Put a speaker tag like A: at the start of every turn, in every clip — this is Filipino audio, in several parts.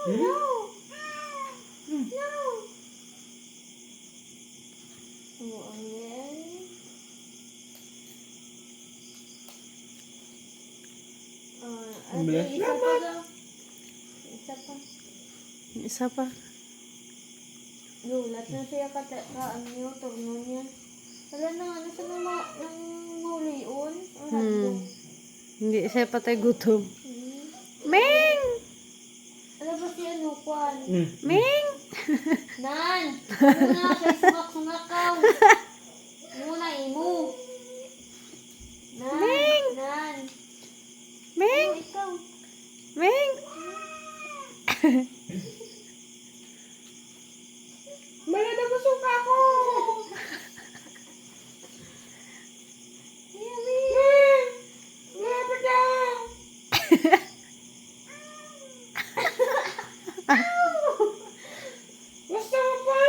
A: No. Oh, ayan.
B: Bilis
A: Isa pa daw. Isa pa.
C: Isa pa.
A: Gulat na siya ano yun, turno niya. Wala na, ano sa mga ngulion?
C: Hindi siya patay gutom. Ming!
A: Ano ba si ano, Kwan?
C: Ming!
A: Nan! Muna, kay sumak-sumakaw. Muna, imo. Nan!
C: Ming!
A: Nan!
C: Ming!
A: Ano, ikaw?
C: Ming!
B: Malada mo suka ko!
A: Yummy!
B: Lapit ka! Gusto mo pa?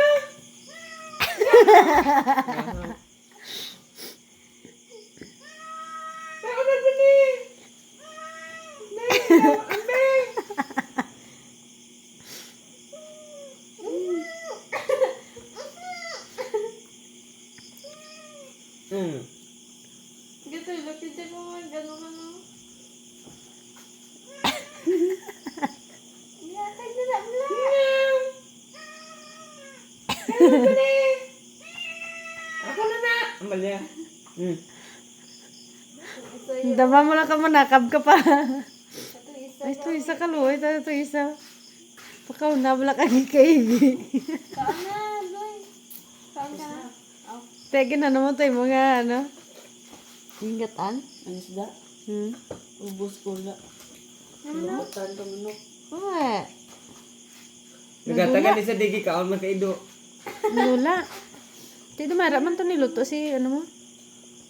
B: Ako na dali! Ambing!
A: Gito, lapit ko nga, gano'n ano. Yakay na lang lang.
B: Ako na! Amalya.
C: Dama mo lang ka mo, nakab ka pa.
A: Ito isa.
C: Ay, ito isa ka lo. Ito isa. Pakaw na, wala ka gikaigi.
A: Saan na, Loy? Saan na? Oh.
C: Tege na naman tayo mga ano. Ingatan.
B: Ang isda? Ubus ko na. Lumatan ka manok.
C: Uwe.
B: Nagatagan ni sa digi ka, ang magkaido.
C: Nula. Tito, mara man to niluto si ano mo.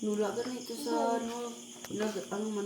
B: Nula ka na ito sa ano, ano man.